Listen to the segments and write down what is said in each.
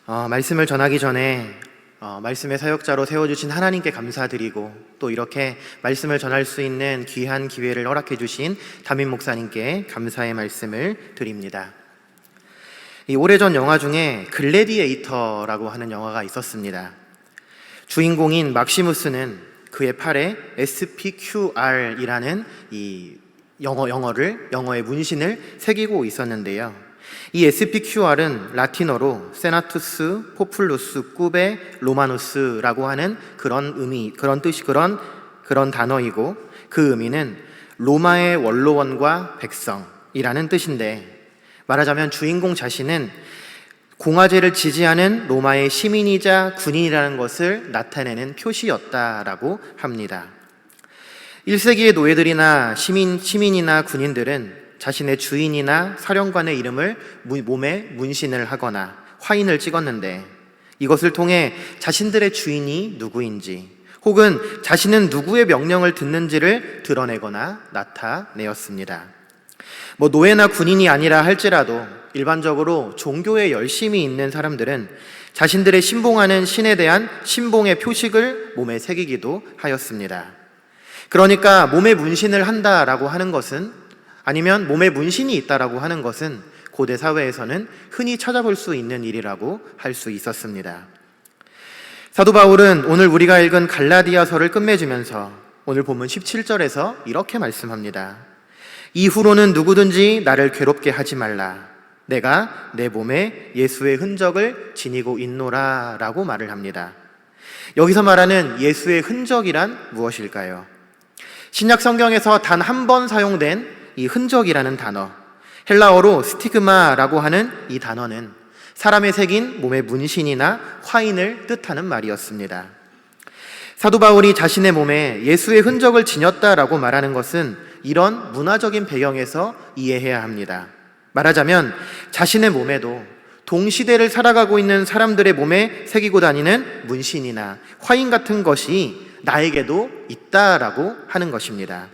말씀을 전하기 전에 말씀의 사역자로 세워주신 하나님께 감사드리고 또 이렇게 말씀을 전할 수 있는 귀한 기회를 허락해 주신 담임 목사님께 감사의 말씀을 드립니다. 이 오래전 영화 중에 글래디에이터라고 하는 영화가 있었습니다. 주인공인 막시무스는 그의 팔에 SPQR이라는 이 영어의 문신을 새기고 있었는데요. 이 SPQR은 라틴어로 세나투스 포플루스 꾸베 로마누스라고 하는 그런 단어이고, 그 의미는 로마의 원로원과 백성이라는 뜻인데, 말하자면 주인공 자신은 공화제를 지지하는 로마의 시민이자 군인이라는 것을 나타내는 표시였다라고 합니다. 1세기의 노예들이나 시민이나 군인들은 자신의 주인이나 사령관의 이름을 몸에 문신을 하거나 화인을 찍었는데, 이것을 통해 자신들의 주인이 누구인지 혹은 자신은 누구의 명령을 듣는지를 드러내거나 나타내었습니다. 노예나 군인이 아니라 할지라도 일반적으로 종교에 열심히 있는 사람들은 자신들의 신봉하는 신에 대한 신봉의 표식을 몸에 새기기도 하였습니다. 그러니까 몸에 문신을 한다라고 하는 것은, 아니면 몸에 문신이 있다라고 하는 것은 고대 사회에서는 흔히 찾아볼 수 있는 일이라고 할 수 있었습니다. 사도 바울은 오늘 우리가 읽은 갈라디아서를 끝맺으면서 오늘 본문 17절에서 이렇게 말씀합니다. 이후로는 누구든지 나를 괴롭게 하지 말라. 내가 내 몸에 예수의 흔적을 지니고 있노라 라고 말을 합니다. 여기서 말하는 예수의 흔적이란 무엇일까요? 신약 성경에서 단 한 번 사용된 이 흔적이라는 단어, 헬라어로 스티그마라고 하는 이 단어는 사람의 새긴 몸의 문신이나 화인을 뜻하는 말이었습니다. 사도 바울이 자신의 몸에 예수의 흔적을 지녔다라고 말하는 것은 이런 문화적인 배경에서 이해해야 합니다. 말하자면 자신의 몸에도 동시대를 살아가고 있는 사람들의 몸에 새기고 다니는 문신이나 화인 같은 것이 나에게도 있다라고 하는 것입니다.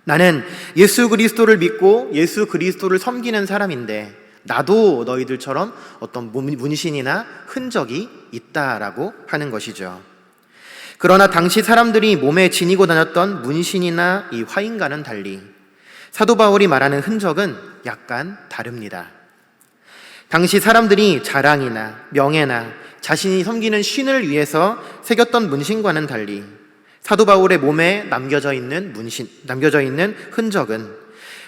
나는 예수 그리스도를 믿고 예수 그리스도를 섬기는 사람인데 나도 너희들처럼 어떤 문신이나 흔적이 있다라고 하는 것이죠. 그러나 당시 사람들이 몸에 지니고 다녔던 문신이나 이 화인과는 달리 사도 바울이 말하는 흔적은 약간 다릅니다. 당시 사람들이 자랑이나 명예나 자신이 섬기는 신을 위해서 새겼던 문신과는 달리 사도 바울의 몸에 남겨져 있는 흔적은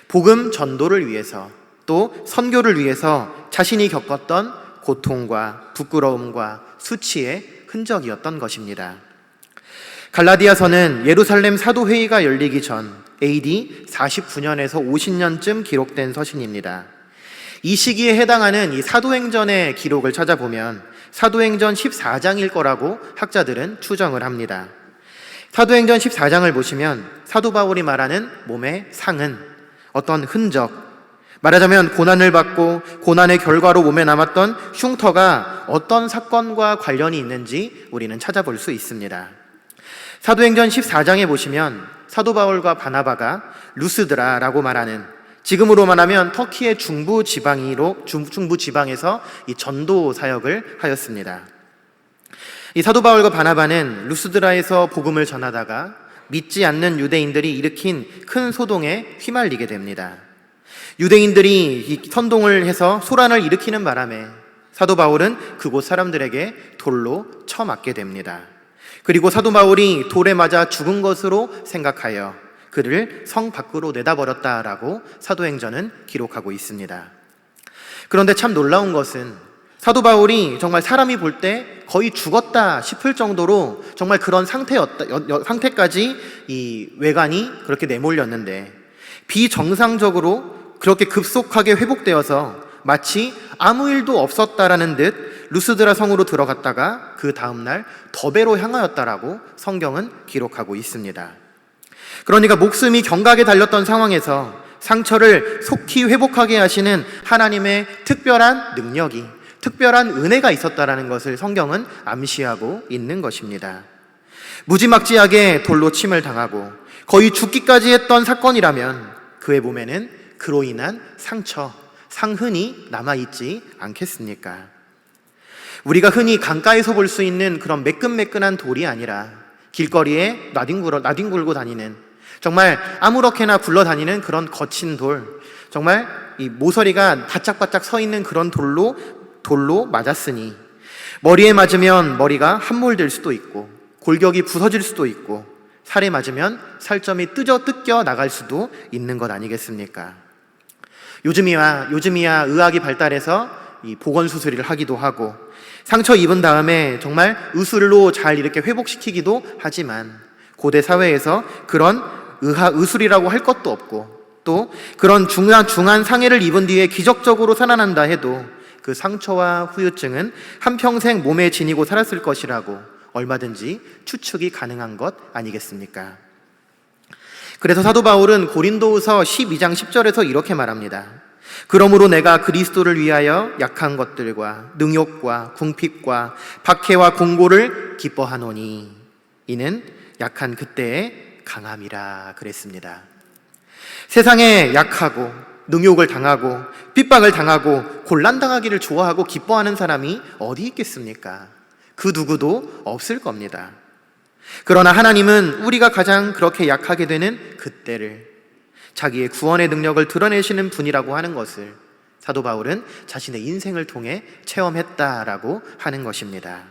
복음 전도를 위해서 또 선교를 위해서 자신이 겪었던 고통과 부끄러움과 수치의 흔적이었던 것입니다. 갈라디아서는 예루살렘 사도회의가 열리기 전 AD 49년에서 50년쯤 기록된 서신입니다. 이 시기에 해당하는 이 사도행전의 기록을 찾아보면 사도행전 14장일 거라고 학자들은 추정을 합니다. 사도행전 14장을 보시면 사도 바울이 말하는 몸의 상은 어떤 흔적, 말하자면 고난을 받고 고난의 결과로 몸에 남았던 흉터가 어떤 사건과 관련이 있는지 우리는 찾아볼 수 있습니다. 사도행전 14장에 보시면 사도 바울과 바나바가 루스드라라고 말하는, 지금으로 말하면 터키의 중부 지방에서 이 전도 사역을 하였습니다. 이 사도 바울과 바나바는 루스드라에서 복음을 전하다가 믿지 않는 유대인들이 일으킨 큰 소동에 휘말리게 됩니다. 유대인들이 이 선동을 해서 소란을 일으키는 바람에 사도 바울은 그곳 사람들에게 돌로 쳐맞게 됩니다. 그리고 사도 바울이 돌에 맞아 죽은 것으로 생각하여 그를 성 밖으로 내다버렸다라고 사도행전은 기록하고 있습니다. 그런데 참 놀라운 것은 사도 바울이 정말 사람이 볼 때 거의 죽었다 싶을 정도로 정말 그런 상태까지 이 외관이 그렇게 내몰렸는데 비정상적으로 그렇게 급속하게 회복되어서 마치 아무 일도 없었다라는 듯 루스드라 성으로 들어갔다가 그 다음날 더베로 향하였다라고 성경은 기록하고 있습니다. 그러니까 목숨이 경각에 달렸던 상황에서 상처를 속히 회복하게 하시는 하나님의 특별한 능력이, 특별한 은혜가 있었다라는 것을 성경은 암시하고 있는 것입니다. 무지막지하게 돌로 침을 당하고 거의 죽기까지 했던 사건이라면 그의 몸에는 그로 인한 상처, 상흔이 남아있지 않겠습니까? 우리가 흔히 강가에서 볼 수 있는 그런 매끈매끈한 돌이 아니라 길거리에 나뒹굴고 다니는, 정말 아무렇게나 굴러다니는 그런 거친 돌, 정말 이 모서리가 바짝바짝 서 있는 그런 돌로 맞았으니 머리에 맞으면 머리가 함몰될 수도 있고 골격이 부서질 수도 있고 살에 맞으면 살점이 뜯겨 나갈 수도 있는 것 아니겠습니까? 요즘이야 의학이 발달해서 이 보건 수술을 하기도 하고 상처 입은 다음에 정말 의술로 잘 이렇게 회복시키기도 하지만 고대 사회에서 그런 의술이라고 할 것도 없고 또 그런 중한 상해를 입은 뒤에 기적적으로 살아난다 해도 그 상처와 후유증은 한평생 몸에 지니고 살았을 것이라고 얼마든지 추측이 가능한 것 아니겠습니까? 그래서 사도 바울은 고린도후서 12장 10절에서 이렇게 말합니다. 그러므로 내가 그리스도를 위하여 약한 것들과 능욕과 궁핍과 박해와 공고를 기뻐하노니 이는 약한 그때의 강함이라 그랬습니다. 세상에 약하고 능욕을 당하고 핍박을 당하고 곤란당하기를 좋아하고 기뻐하는 사람이 어디 있겠습니까? 그 누구도 없을 겁니다. 그러나 하나님은 우리가 가장 그렇게 약하게 되는 그때를 자기의 구원의 능력을 드러내시는 분이라고 하는 것을 사도 바울은 자신의 인생을 통해 체험했다라고 하는 것입니다.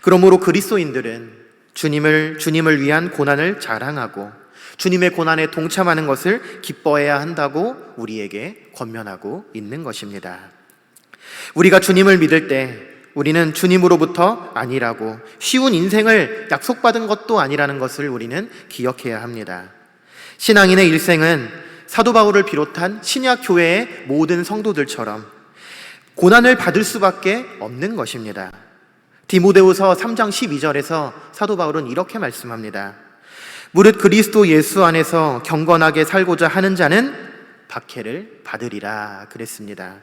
그러므로 그리스도인들은 주님을 위한 고난을 자랑하고 주님의 고난에 동참하는 것을 기뻐해야 한다고 우리에게 권면하고 있는 것입니다. 우리가 주님을 믿을 때 우리는 주님으로부터 아니라고 쉬운 인생을 약속받은 것도 아니라는 것을 우리는 기억해야 합니다. 신앙인의 일생은 사도 바울을 비롯한 신약 교회의 모든 성도들처럼 고난을 받을 수밖에 없는 것입니다. 디모데후서 3장 12절에서 사도 바울은 이렇게 말씀합니다. 무릇 그리스도 예수 안에서 경건하게 살고자 하는 자는 박해를 받으리라 그랬습니다.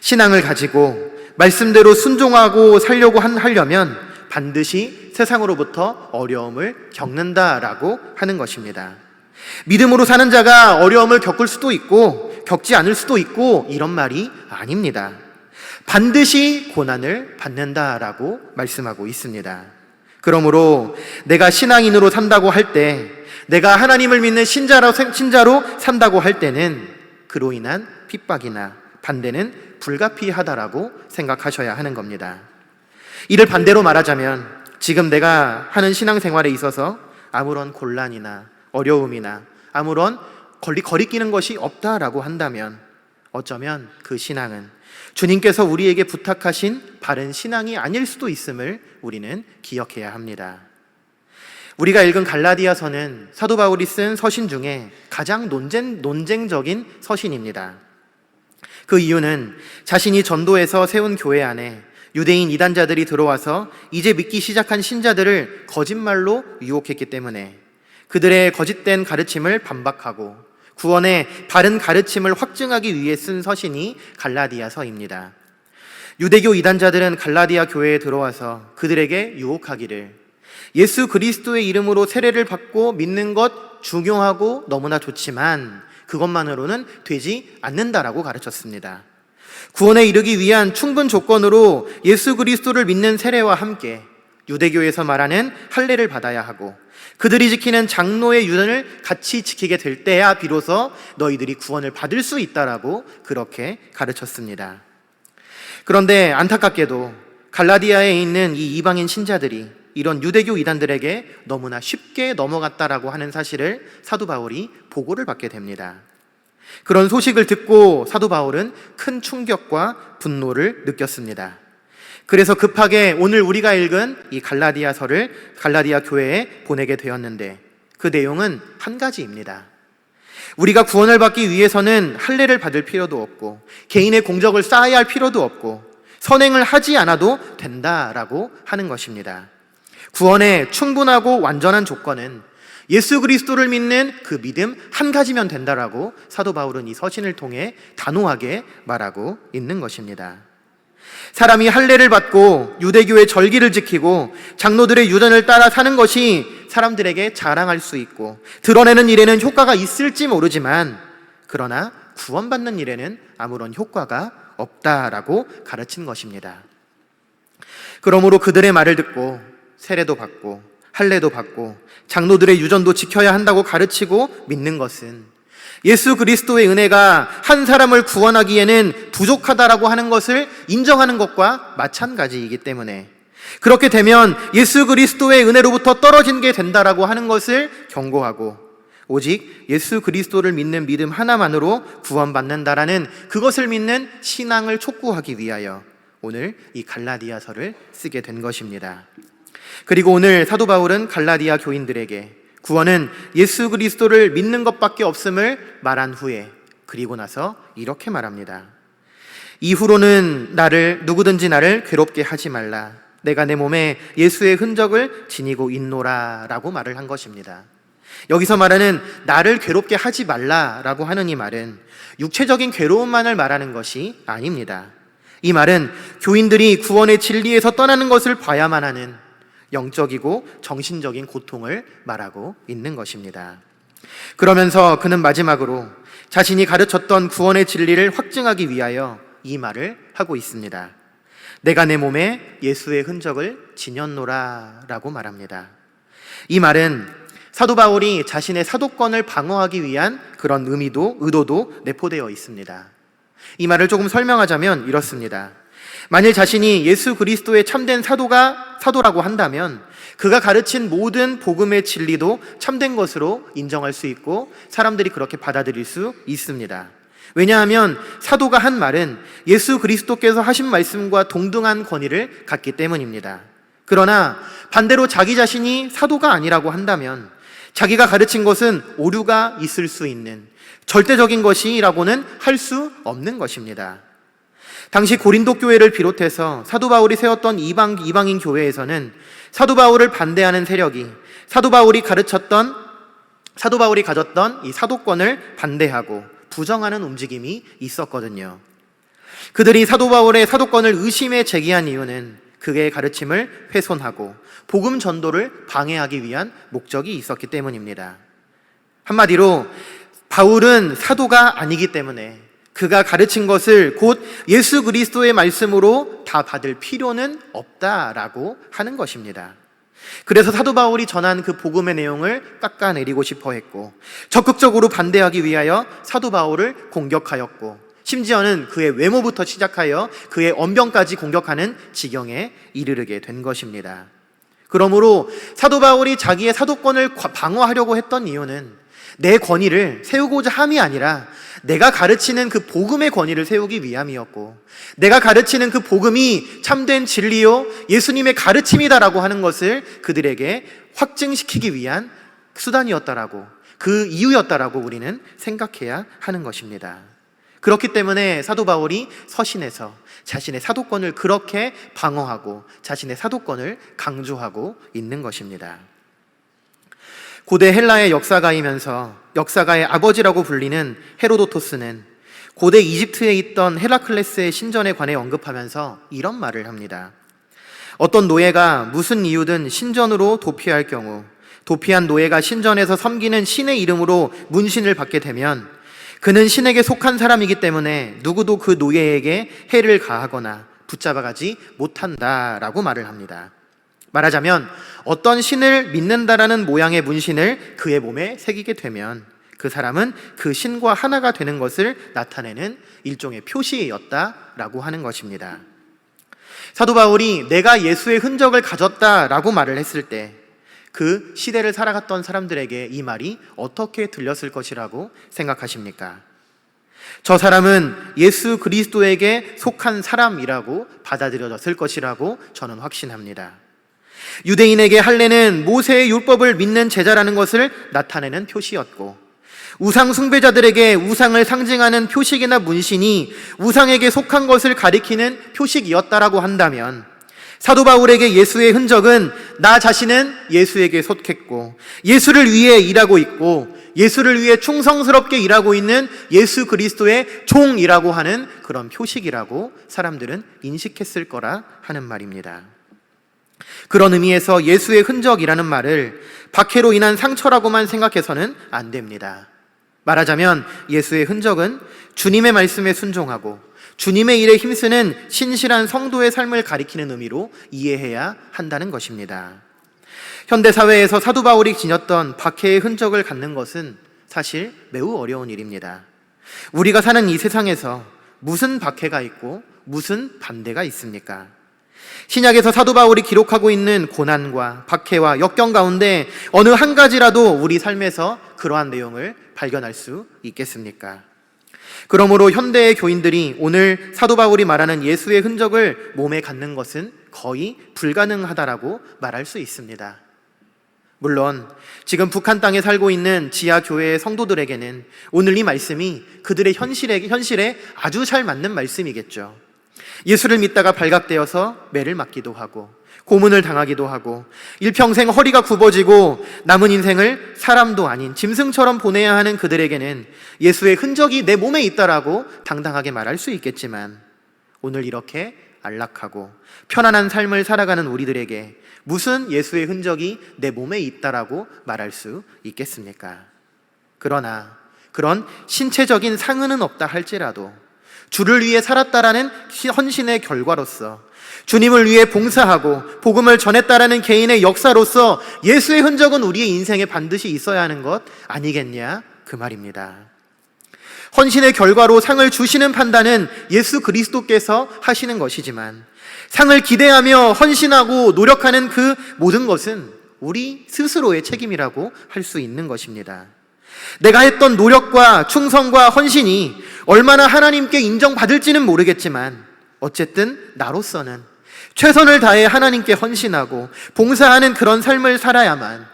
신앙을 가지고 말씀대로 순종하고 하려면 반드시 세상으로부터 어려움을 겪는다라고 하는 것입니다. 믿음으로 사는 자가 어려움을 겪을 수도 있고 겪지 않을 수도 있고 이런 말이 아닙니다. 반드시 고난을 받는다라고 말씀하고 있습니다. 그러므로 내가 신앙인으로 산다고 할 때, 내가 하나님을 믿는 신자로 산다고 할 때는 그로 인한 핍박이나 반대는 불가피하다라고 생각하셔야 하는 겁니다. 이를 반대로 말하자면 지금 내가 하는 신앙생활에 있어서 아무런 곤란이나 어려움이나 아무런 거리끼는 것이 없다라고 한다면 어쩌면 그 신앙은 주님께서 우리에게 부탁하신 바른 신앙이 아닐 수도 있음을 우리는 기억해야 합니다. 우리가 읽은 갈라디아서는 사도 바울이 쓴 서신 중에 가장 논쟁적인 서신입니다. 그 이유는 자신이 전도해서 세운 교회 안에 유대인 이단자들이 들어와서 이제 믿기 시작한 신자들을 거짓말로 유혹했기 때문에 그들의 거짓된 가르침을 반박하고 구원의 바른 가르침을 확증하기 위해 쓴 서신이 갈라디아서입니다. 유대교 이단자들은 갈라디아 교회에 들어와서 그들에게 유혹하기를 예수 그리스도의 이름으로 세례를 받고 믿는 것 중요하고 너무나 좋지만 그것만으로는 되지 않는다라고 가르쳤습니다. 구원에 이르기 위한 충분 조건으로 예수 그리스도를 믿는 세례와 함께 유대교에서 말하는 할례를 받아야 하고 그들이 지키는 장로의 유전을 같이 지키게 될 때야 비로소 너희들이 구원을 받을 수 있다라고 그렇게 가르쳤습니다. 그런데 안타깝게도 갈라디아에 있는 이 이방인 신자들이 이런 유대교 이단들에게 너무나 쉽게 넘어갔다라고 하는 사실을 사도 바울이 보고를 받게 됩니다. 그런 소식을 듣고 사도 바울은 큰 충격과 분노를 느꼈습니다. 그래서 급하게 오늘 우리가 읽은 이 갈라디아서를 갈라디아 교회에 보내게 되었는데 그 내용은 한 가지입니다. 우리가 구원을 받기 위해서는 할례를 받을 필요도 없고 개인의 공적을 쌓아야 할 필요도 없고 선행을 하지 않아도 된다라고 하는 것입니다. 구원의 충분하고 완전한 조건은 예수 그리스도를 믿는 그 믿음 한 가지면 된다라고 사도 바울은 이 서신을 통해 단호하게 말하고 있는 것입니다. 사람이 할례를 받고 유대교의 절기를 지키고 장로들의 유전을 따라 사는 것이 사람들에게 자랑할 수 있고 드러내는 일에는 효과가 있을지 모르지만 그러나 구원받는 일에는 아무런 효과가 없다라고 가르친 것입니다. 그러므로 그들의 말을 듣고 세례도 받고 할례도 받고 장로들의 유전도 지켜야 한다고 가르치고 믿는 것은 예수 그리스도의 은혜가 한 사람을 구원하기에는 부족하다라고 하는 것을 인정하는 것과 마찬가지이기 때문에, 그렇게 되면 예수 그리스도의 은혜로부터 떨어진 게 된다라고 하는 것을 경고하고, 오직 예수 그리스도를 믿는 믿음 하나만으로 구원받는다라는 그것을 믿는 신앙을 촉구하기 위하여 오늘 이 갈라디아서를 쓰게 된 것입니다. 그리고 오늘 사도 바울은 갈라디아 교인들에게 구원은 예수 그리스도를 믿는 것밖에 없음을 말한 후에, 그리고 나서 이렇게 말합니다. 이후로는 누구든지 나를 괴롭게 하지 말라. 내가 내 몸에 예수의 흔적을 지니고 있노라 라고 말을 한 것입니다. 여기서 말하는 나를 괴롭게 하지 말라라고 하는 이 말은 육체적인 괴로움만을 말하는 것이 아닙니다. 이 말은 교인들이 구원의 진리에서 떠나는 것을 봐야만 하는 영적이고 정신적인 고통을 말하고 있는 것입니다. 그러면서 그는 마지막으로 자신이 가르쳤던 구원의 진리를 확증하기 위하여 이 말을 하고 있습니다. 내가 내 몸에 예수의 흔적을 지녔노라 라고 말합니다. 이 말은 사도 바울이 자신의 사도권을 방어하기 위한 그런 의도도 내포되어 있습니다. 이 말을 조금 설명하자면 이렇습니다. 만일 자신이 예수 그리스도의 참된 사도라고 한다면 그가 가르친 모든 복음의 진리도 참된 것으로 인정할 수 있고 사람들이 그렇게 받아들일 수 있습니다. 왜냐하면 사도가 한 말은 예수 그리스도께서 하신 말씀과 동등한 권위를 갖기 때문입니다. 그러나 반대로 자기 자신이 사도가 아니라고 한다면 자기가 가르친 것은 오류가 있을 수 있는 절대적인 것이라고는 할 수 없는 것입니다. 당시 고린도 교회를 비롯해서 사도 바울이 세웠던 이방인 교회에서는 사도 바울을 반대하는 세력이 사도 바울이 가졌던 이 사도권을 반대하고 부정하는 움직임이 있었거든요. 그들이 사도 바울의 사도권을 의심에 제기한 이유는 그의 가르침을 훼손하고 복음 전도를 방해하기 위한 목적이 있었기 때문입니다. 한마디로 바울은 사도가 아니기 때문에 그가 가르친 것을 곧 예수 그리스도의 말씀으로 다 받을 필요는 없다라고 하는 것입니다. 그래서 사도 바울이 전한 그 복음의 내용을 깎아내리고 싶어 했고 적극적으로 반대하기 위하여 사도 바울을 공격하였고 심지어는 그의 외모부터 시작하여 그의 언변까지 공격하는 지경에 이르게 된 것입니다. 그러므로 사도 바울이 자기의 사도권을 방어하려고 했던 이유는 내 권위를 세우고자 함이 아니라 내가 가르치는 그 복음의 권위를 세우기 위함이었고 내가 가르치는 그 복음이 참된 진리요 예수님의 가르침이다라고 하는 것을 그들에게 확증시키기 위한 수단이었다라고, 그 이유였다라고 우리는 생각해야 하는 것입니다. 그렇기 때문에 사도 바울이 서신에서 자신의 사도권을 그렇게 방어하고 자신의 사도권을 강조하고 있는 것입니다. 고대 헬라의 역사가이면서 역사가의 아버지라고 불리는 헤로도토스는 고대 이집트에 있던 헤라클레스의 신전에 관해 언급하면서 이런 말을 합니다. 어떤 노예가 무슨 이유든 신전으로 도피할 경우 도피한 노예가 신전에서 섬기는 신의 이름으로 문신을 받게 되면 그는 신에게 속한 사람이기 때문에 누구도 그 노예에게 해를 가하거나 붙잡아가지 못한다라고 말을 합니다. 말하자면 어떤 신을 믿는다라는 모양의 문신을 그의 몸에 새기게 되면 그 사람은 그 신과 하나가 되는 것을 나타내는 일종의 표시였다라고 하는 것입니다. 사도 바울이 내가 예수의 흔적을 가졌다라고 말을 했을 때 그 시대를 살아갔던 사람들에게 이 말이 어떻게 들렸을 것이라고 생각하십니까? 저 사람은 예수 그리스도에게 속한 사람이라고 받아들여졌을 것이라고 저는 확신합니다. 유대인에게 할례는 모세의 율법을 믿는 제자라는 것을 나타내는 표시였고 우상 숭배자들에게 우상을 상징하는 표식이나 문신이 우상에게 속한 것을 가리키는 표식이었다라고 한다면 사도 바울에게 예수의 흔적은 나 자신은 예수에게 속했고 예수를 위해 일하고 있고 예수를 위해 충성스럽게 일하고 있는 예수 그리스도의 종이라고 하는 그런 표식이라고 사람들은 인식했을 거라 하는 말입니다. 그런 의미에서 예수의 흔적이라는 말을 박해로 인한 상처라고만 생각해서는 안 됩니다. 말하자면 예수의 흔적은 주님의 말씀에 순종하고 주님의 일에 힘쓰는 신실한 성도의 삶을 가리키는 의미로 이해해야 한다는 것입니다. 현대사회에서 사도 바울이 지녔던 박해의 흔적을 갖는 것은 사실 매우 어려운 일입니다. 우리가 사는 이 세상에서 무슨 박해가 있고 무슨 반대가 있습니까? 신약에서 사도 바울이 기록하고 있는 고난과 박해와 역경 가운데 어느 한 가지라도 우리 삶에서 그러한 내용을 발견할 수 있겠습니까? 그러므로 현대의 교인들이 오늘 사도 바울이 말하는 예수의 흔적을 몸에 갖는 것은 거의 불가능하다라고 말할 수 있습니다. 물론 지금 북한 땅에 살고 있는 지하 교회의 성도들에게는 오늘 이 말씀이 그들의 현실에 아주 잘 맞는 말씀이겠죠. 예수를 믿다가 발각되어서 매를 맞기도 하고 고문을 당하기도 하고 일평생 허리가 굽어지고 남은 인생을 사람도 아닌 짐승처럼 보내야 하는 그들에게는 예수의 흔적이 내 몸에 있다라고 당당하게 말할 수 있겠지만, 오늘 이렇게 안락하고 편안한 삶을 살아가는 우리들에게 무슨 예수의 흔적이 내 몸에 있다라고 말할 수 있겠습니까? 그러나 그런 신체적인 상흔은 없다 할지라도 주를 위해 살았다라는 헌신의 결과로서, 주님을 위해 봉사하고 복음을 전했다라는 개인의 역사로서 예수의 흔적은 우리의 인생에 반드시 있어야 하는 것 아니겠냐, 그 말입니다. 헌신의 결과로 상을 주시는 판단은 예수 그리스도께서 하시는 것이지만, 상을 기대하며 헌신하고 노력하는 그 모든 것은 우리 스스로의 책임이라고 할 수 있는 것입니다. 내가 했던 노력과 충성과 헌신이 얼마나 하나님께 인정받을지는 모르겠지만, 어쨌든 나로서는 최선을 다해 하나님께 헌신하고 봉사하는 그런 삶을 살아야만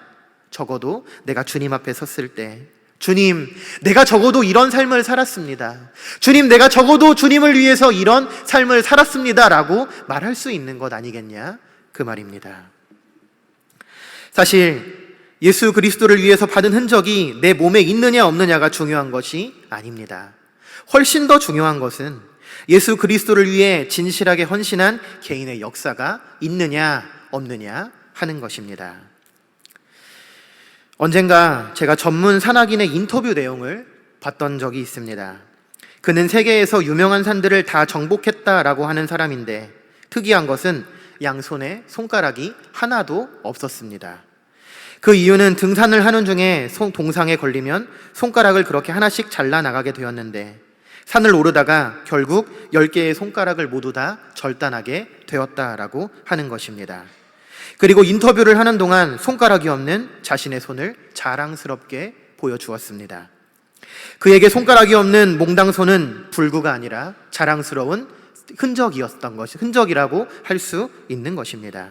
적어도 내가 주님 앞에 섰을 때, 주님, 내가 적어도 이런 삶을 살았습니다, 주님, 내가 적어도 주님을 위해서 이런 삶을 살았습니다 라고 말할 수 있는 것 아니겠냐, 그 말입니다. 사실 예수 그리스도를 위해서 받은 흔적이 내 몸에 있느냐 없느냐가 중요한 것이 아닙니다. 훨씬 더 중요한 것은 예수 그리스도를 위해 진실하게 헌신한 개인의 역사가 있느냐 없느냐 하는 것입니다. 언젠가 제가 전문 산악인의 인터뷰 내용을 봤던 적이 있습니다. 그는 세계에서 유명한 산들을 다 정복했다라고 하는 사람인데, 특이한 것은 양손에 손가락이 하나도 없었습니다. 그 이유는 등산을 하는 중에 동상에 걸리면 손가락을 그렇게 하나씩 잘라나가게 되었는데, 산을 오르다가 결국 10개의 손가락을 모두 다 절단하게 되었다라고 하는 것입니다. 그리고 인터뷰를 하는 동안 손가락이 없는 자신의 손을 자랑스럽게 보여주었습니다. 그에게 손가락이 없는 몽당손은 불구가 아니라 자랑스러운 흔적이라고 할 수 있는 것입니다.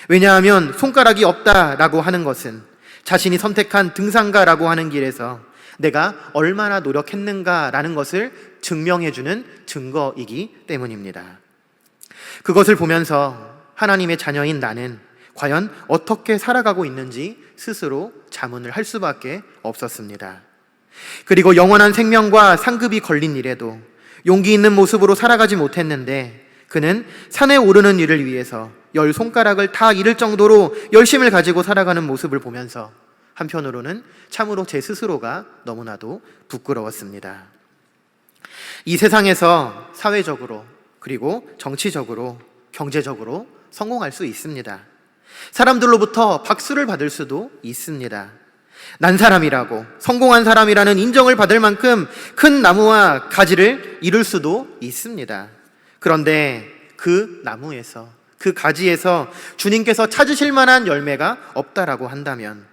왜냐하면 손가락이 없다라고 하는 것은 자신이 선택한 등산가라고 하는 길에서 내가 얼마나 노력했는가라는 것을 증명해주는 증거이기 때문입니다. 그것을 보면서 하나님의 자녀인 나는 과연 어떻게 살아가고 있는지 스스로 자문을 할 수밖에 없었습니다. 그리고 영원한 생명과 상급이 걸린 일에도 용기 있는 모습으로 살아가지 못했는데, 그는 산에 오르는 일을 위해서 10손가락을 다 잃을 정도로 열심을 가지고 살아가는 모습을 보면서 한편으로는 참으로 제 스스로가 너무나도 부끄러웠습니다. 이 세상에서 사회적으로, 그리고 정치적으로, 경제적으로 성공할 수 있습니다. 사람들로부터 박수를 받을 수도 있습니다. 난 사람이라고, 성공한 사람이라는 인정을 받을 만큼 큰 나무와 가지를 이룰 수도 있습니다. 그런데 그 나무에서, 그 가지에서 주님께서 찾으실 만한 열매가 없다라고 한다면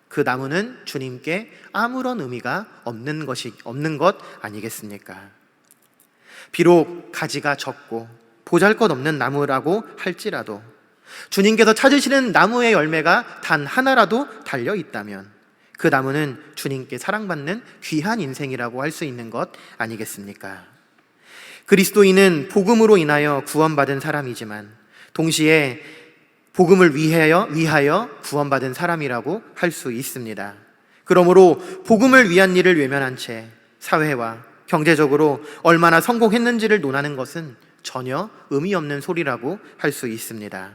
그 나무는 주님께 아무런 의미가 없는 것 아니겠습니까? 비록 가지가 적고 보잘것없는 나무라고 할지라도 주님께서 찾으시는 나무의 열매가 단 하나라도 달려 있다면 그 나무는 주님께 사랑받는 귀한 인생이라고 할 수 있는 것 아니겠습니까? 그리스도인은 복음으로 인하여 구원받은 사람이지만 동시에 복음을 위하여 구원받은 사람이라고 할 수 있습니다. 그러므로 복음을 위한 일을 외면한 채 사회와 경제적으로 얼마나 성공했는지를 논하는 것은 전혀 의미 없는 소리라고 할 수 있습니다.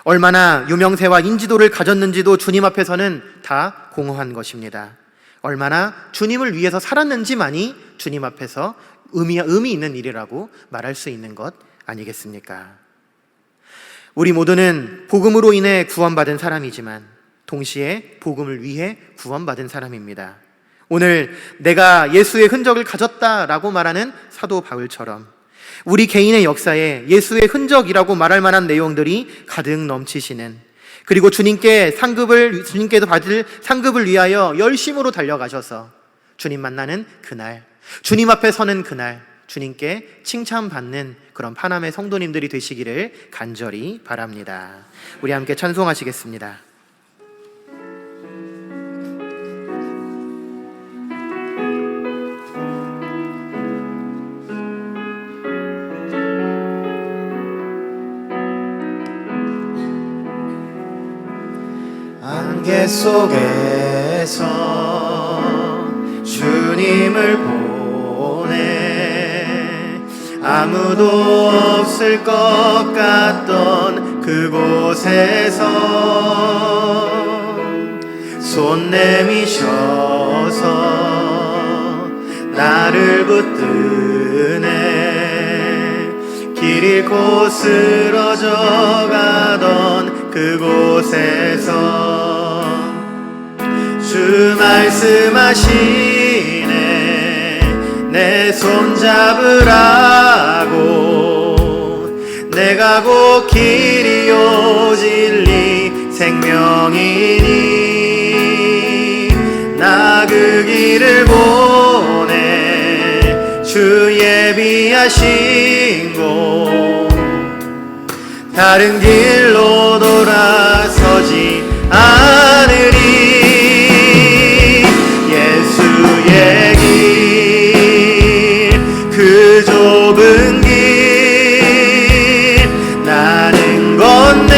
얼마나 유명세와 인지도를 가졌는지도 주님 앞에서는 다 공허한 것입니다. 얼마나 주님을 위해서 살았는지만이 주님 앞에서 의미 있는 일이라고 말할 수 있는 것 아니겠습니까? 우리 모두는 복음으로 인해 구원받은 사람이지만 동시에 복음을 위해 구원받은 사람입니다. 오늘 내가 예수의 흔적을 가졌다라고 말하는 사도 바울처럼 우리 개인의 역사에 예수의 흔적이라고 말할 만한 내용들이 가득 넘치시는, 그리고 주님께서 받을 상급을 위하여 열심으로 달려가셔서 주님 만나는 그날, 주님 앞에 서는 그날 주님께 칭찬받는 그런 파남의 성도님들이 되시기를 간절히 바랍니다. 우리 함께 찬송하시겠습니다. 안개 속에서 주님을 보내 아무도 없을 것 같던 그곳에서 손 내미셔서 나를 붙드네. 길 잃고 쓰러져 가던 그곳에서 주 말씀하시네. 내 손 잡으라고. 내가 곧 길이요 진리 생명이니 나 그 길을 보내. 주 예비하신 곳 다른 길로 돌아서지 않으리. 예수의 길, 그 좁은 길 나는 건네.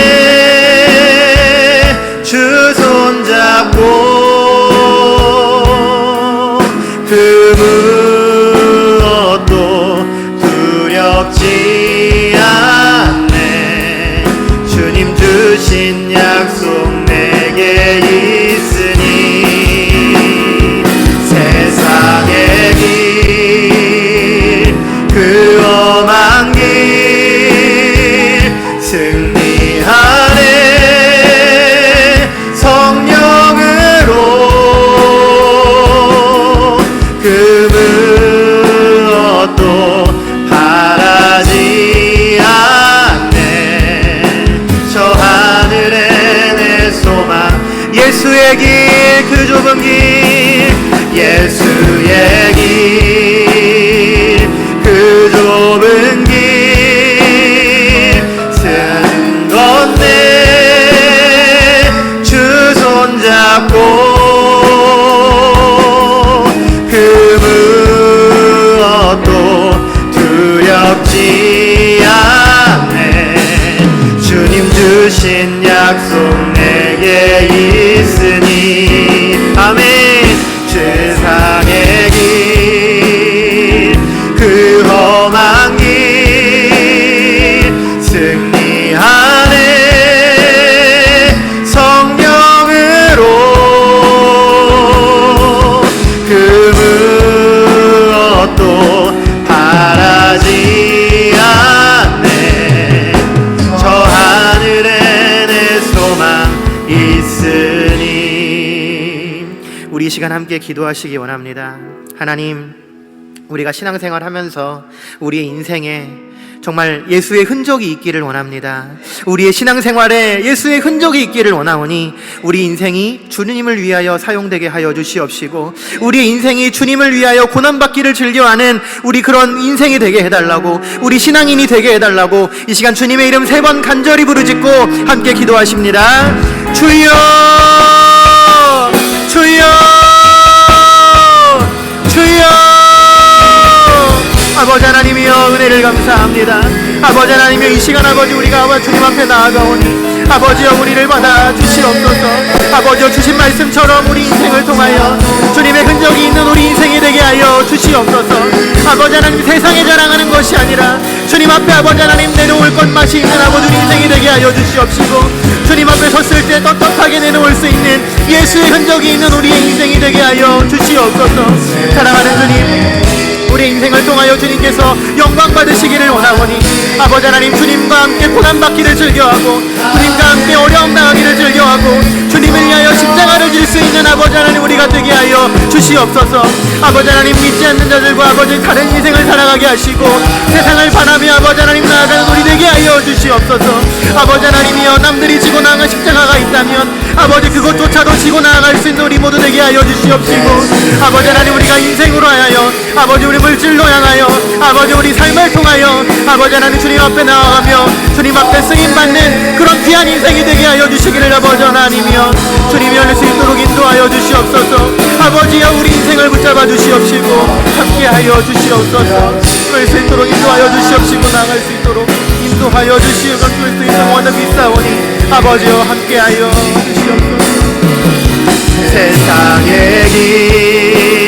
주 손잡고 그 무엇도 두렵지 않네. 주님 주신 약속 내게 있으니 세상의 길, 그 험한 길 승리하네. 성령으로 그 무엇도 바라지 않네. 저 하늘에 내 소망 예수의 길, 그 좁은 길, 예수의 길, 그 좁은 길 쓰는 건네. 주 손잡고 두렵지 않네. 주님 주신 약속 내게 있으니 아멘. 세상의 길, 그 험한 길 승리하네. 성령으로 그 무엇도 바라지 않네. 저 하늘에 내 소망 있으니. 우리 이 시간 함께 기도하시기 원합니다. 하나님, 우리가 신앙생활 하면서 우리의 인생에 정말 예수의 흔적이 있기를 원합니다. 우리의 신앙생활에 예수의 흔적이 있기를 원하오니 우리 인생이 주님을 위하여 사용되게 하여 주시옵시고, 우리의 인생이 주님을 위하여 고난받기를 즐겨하는 우리 그런 인생이 되게 해달라고, 우리 신앙인이 되게 해달라고 이 시간 주님의 이름 3번 간절히 부르짖고 함께 기도하십니다. 주여, 주여, 주여. 아버지 하나님이여 은혜를 감사합니다. 아버지 하나님이여 이 시간 아버지 우리가 주님 앞에 나아가오니 아버지여 우리를 받아 주시옵소서. 아버지여 주신 말씀처럼 우리 인생을 통하여 주님의 흔적이 있는 우리 인생이 되게 하여 주시옵소서. 아버지 하나님 세상에 자랑하는 것이 아니라 주님 앞에 아버지 하나님 내놓을 것 맛이 있는 아버지 우리 인생이 되게 하여 주시옵시고 주님 앞에 섰을 때 떳떳하게 내놓을 수 있는 예수의 흔적이 있는 우리의 인생이 되게 하여 주시옵소서. 사랑하는 주님, 우리 인생을 통하여 주님께서 영광 받으시기를 원하오니 아버지 하나님 주님과 함께 고난받기를 즐겨하고 주님과 함께 어려움 당하기를 즐겨하고 주님을 위하여 십자가를 질 수 있는 아버지 하나님 우리가 되게 하여 주시옵소서. 아버지 하나님 믿지 않는 자들과 아버지 다른 인생을 살아가게 하시고 세상을 바라며 아버지 하나님 나아가는 우리 되게 하여 주시옵소서. 아버지 하나님이여 남들이 지고 나아간 십자가가 있다면 아버지 그것조차도 지고 나아갈 수 있는 우리 모두 되게 하여 주시옵시고 아버지 하나님 우리가 인생으로 하여 아버지 우리 물질로 향하여 아버지 우리 삶을 통하여 아버지 하나님 주님 앞에 나아가며 주님 앞에 승인받는 그런 귀한 인생이 되게 하여 주시기를 아버지 하나님이여 주님이 열릴 수 있도록 인도하여 주시옵소서. 아버지여 우리 인생을 붙잡아 주시옵시고 함께하여 주시옵소서. 그럴 수 있도록 인도하여 주시옵시고 나아갈 수 있도록 인도하여 주시옵소서. 그럴 수 있도록 원하는 믿사오니 아버지여 함께하여 주시옵소서. 세상의 길